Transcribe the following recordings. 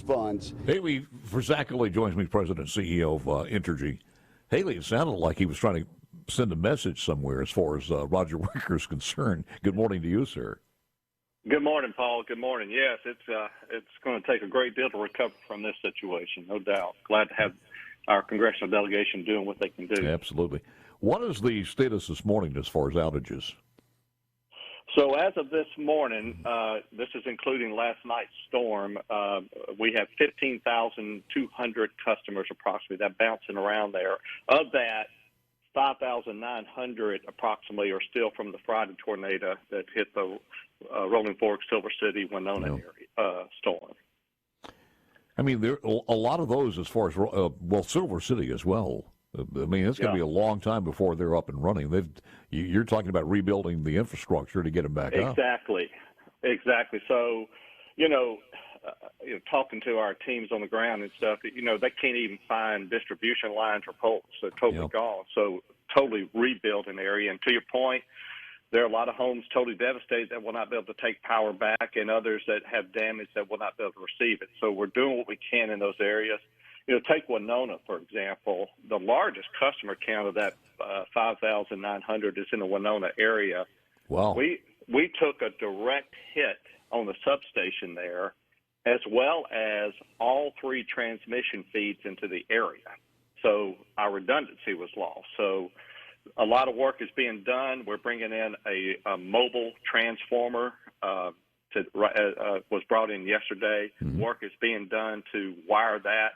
funds. Haley Fisackerly joins me, President and CEO of Entergy. Haley, it sounded like he was trying to send a message somewhere as far as Roger Wicker is concerned. Good morning to you, sir. Good morning, Paul. Good morning. Yes, it's going to take a great deal to recover from this situation, no doubt. Glad to have our congressional delegation doing what they can do. Absolutely. What is the status this morning as far as outages? So as of this morning, this is including last night's storm, we have 15,200 customers approximately that bouncing around there. Of that, 5,900 approximately are still from the Friday tornado that hit the Rolling Fork, Silver City, Winona area storm. I mean, there are a lot of those as far as, Silver City as well. I mean, it's going to be a long time before they're up and running. You're talking about rebuilding the infrastructure to get them back up. Exactly. So, talking to our teams on the ground and stuff, they can't even find distribution lines or poles. They're totally gone. So totally rebuild an area. And to your point, there are a lot of homes totally devastated that will not be able to take power back, and others that have damage that will not be able to receive it. So we're doing what we can in those areas. Take Winona, for example. The largest customer count of that 5,900 is in the Winona area. Wow. We took a direct hit on the substation there, as well as all three transmission feeds into the area. So our redundancy was lost. So a lot of work is being done. We're bringing in a mobile transformer was brought in yesterday. Mm-hmm. Work is being done to wire that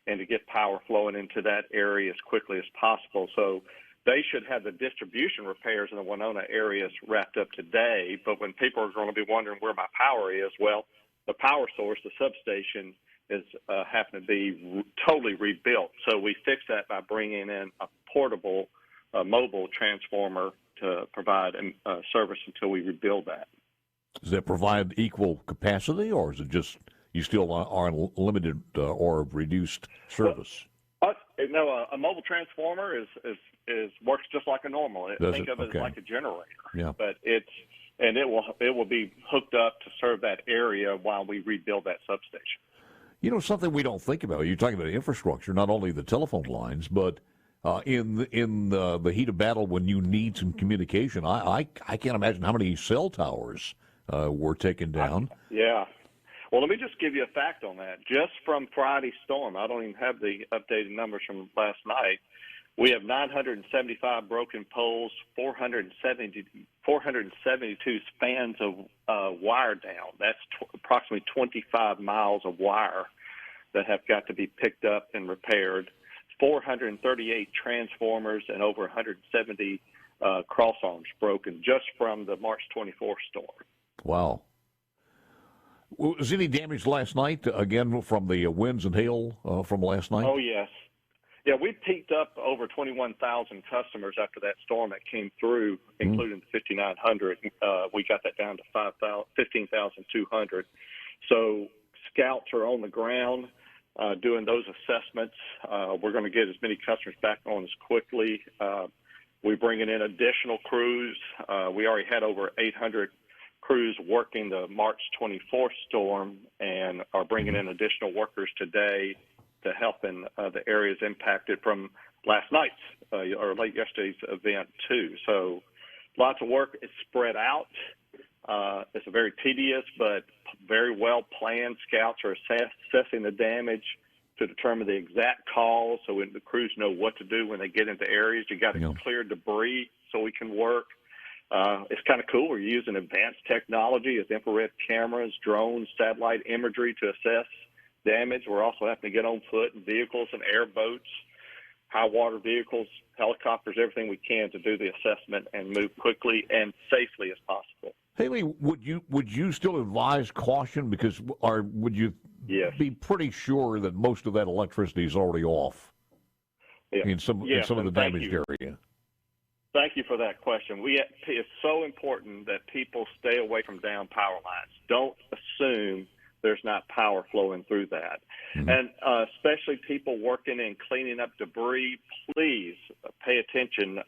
and to get power flowing into that area as quickly as possible. So they should have the distribution repairs in the Winona areas wrapped up today. But when people are going to be wondering where my power is, well, the power source, the substation, is having to be totally rebuilt. So we fixed that by bringing in a portable mobile transformer to provide service until we rebuild that. Does that provide equal capacity, or is it just you still are limited or reduced service? No, a mobile transformer works just like a normal. Think of it as like a generator. Yeah. But it will be hooked up to serve that area while we rebuild that substation. Something we don't think about. You're talking about infrastructure, not only the telephone lines, but in the heat of battle when you need some communication. I can't imagine how many cell towers were taken down. Yeah. Well, let me just give you a fact on that. Just from Friday's storm, I don't even have the updated numbers from last night. We have 975 broken poles, 472 spans of wire down. That's approximately 25 miles of wire that have got to be picked up and repaired. 438 transformers and over 170 cross arms broken just from the March 24th storm. Wow. Was any damage last night, again, from the winds and hail from last night? Oh, yes. Yeah, we peaked up over 21,000 customers after that storm that came through, including the 5,900. We got that down to 15,200. So scouts are on the ground doing those assessments. We're going to get as many customers back on as quickly. We're bringing in additional crews. We already had over 800 crews working the March 24th storm and are bringing in additional workers today to help in the areas impacted from last night's or late yesterday's event, too. So lots of work. It's spread out. It's a very tedious but very well planned. Scouts are assessing the damage to determine the exact cause so the crews know what to do when they get into areas. You got to clear debris so we can work. It's kind of cool. We're using advanced technology as infrared cameras, drones, satellite imagery to assess damage. We're also having to get on foot in vehicles and airboats, high water vehicles, helicopters, everything we can to do the assessment and move quickly and safely as possible. Haley, would you still advise caution would you be pretty sure that most of that electricity is already off? Yeah. In some of the damaged area. Thank you for that question. It's so important that people stay away from down power lines. Don't assume there's not power flowing through that. Mm-hmm. And especially people working and cleaning up debris, please pay attention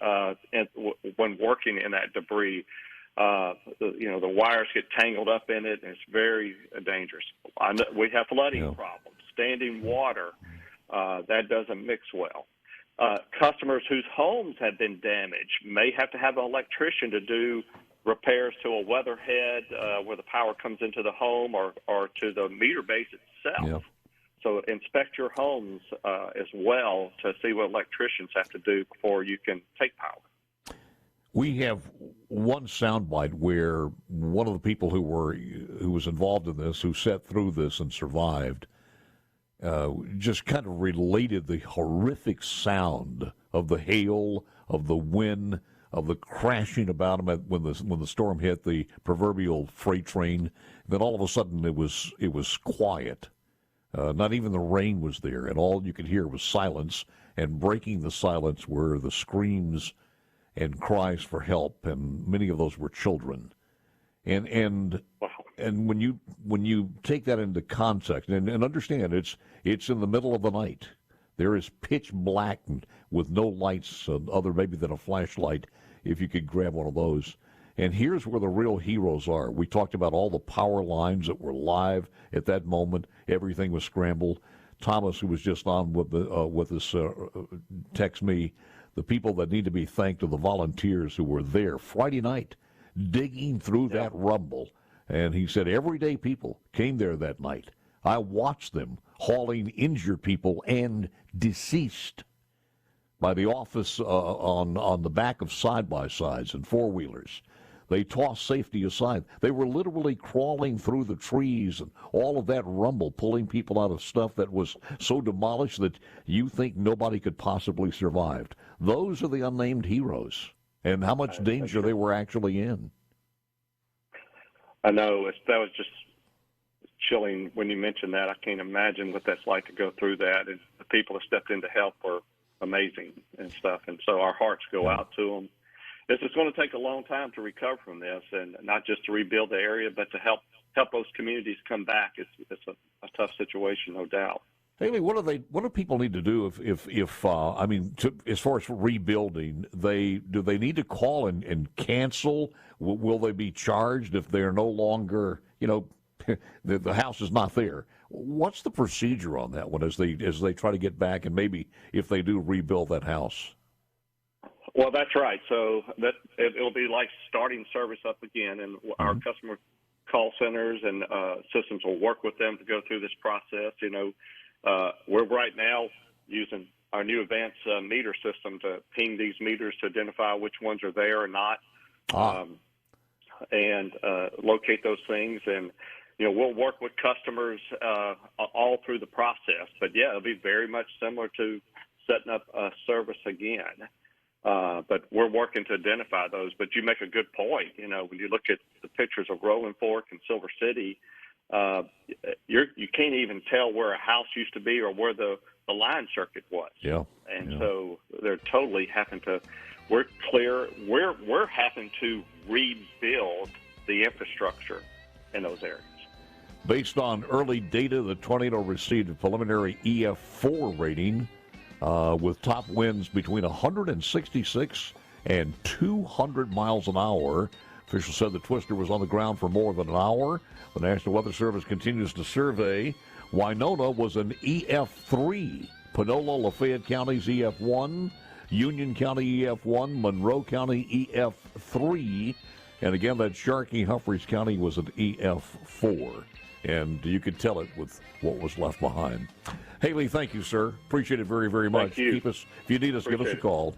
when working in that debris. The wires get tangled up in it, and it's very dangerous. I know we have flooding problems, standing water. That doesn't mix well. Customers whose homes have been damaged may have to have an electrician to do repairs to a weatherhead where the power comes into the home or to the meter base itself. Yeah. So inspect your homes as well to see what electricians have to do before you can take power. We have one soundbite where one of the people who was involved in this, who sat through this and survived, just kind of related the horrific sound of the hail, of the wind, of the crashing about him when the storm hit the proverbial freight train. Then all of a sudden it was quiet. Not even the rain was there, and all you could hear was silence. And breaking the silence were the screams and cries for help, and many of those were children. And when you take that into context and understand it's in the middle of the night. There is pitch black with no lights other maybe than a flashlight if you could grab one of those. And here's where the real heroes are. We talked about all the power lines that were live at that moment. Everything was scrambled. Thomas, who was just on with us, text me, the people that need to be thanked are the volunteers who were there Friday night digging through that rumble. And he said everyday people came there that night. I watched them hauling injured people and deceased by the office on the back of side-by-sides and four-wheelers. They tossed safety aside. They were literally crawling through the trees and all of that rumble, pulling people out of stuff that was so demolished that you think nobody could possibly survive. Those are the unnamed heroes, and how much danger they were actually in. I know. That was just chilling when you mentioned that. I can't imagine what that's like to go through that. And the people that stepped in to help were amazing and stuff. And so our hearts go out to them. This is going to take a long time to recover from this, and not just to rebuild the area, but to help those communities come back. It's a tough situation, no doubt. Haley, what do people need to do if as far as rebuilding, do they need to call and cancel? Will they be charged if they're no longer, the house is not there? What's the procedure on that one as they try to get back, and maybe if they do rebuild that house? Well, that's right. So it'll be like starting service up again, and our customer call centers and systems will work with them to go through this process. We're right now using our new advanced meter system to ping these meters to identify which ones are there or not, and locate those things. And we'll work with customers all through the process. But yeah, it'll be very much similar to setting up a service again. But we're working to identify those. But you make a good point. When you look at the pictures of Rolling Fork and Silver City, you can't even tell where a house used to be or where the line circuit was. Yeah. And so they're totally having to. We're having to rebuild the infrastructure in those areas. Based on early data, the tornado received a preliminary EF4 rating. With top winds between 166 and 200 miles an hour. Officials said the twister was on the ground for more than an hour. The National Weather Service continues to survey. Winona was an EF3. Panola, Lafayette counties EF1. Union County EF1. Monroe County EF3. And again, that Sharkey, Humphreys County was an EF4. And you could tell it with what was left behind. Haley, thank you, sir. Appreciate it very, very much. Thank you. If you need us, give us a call.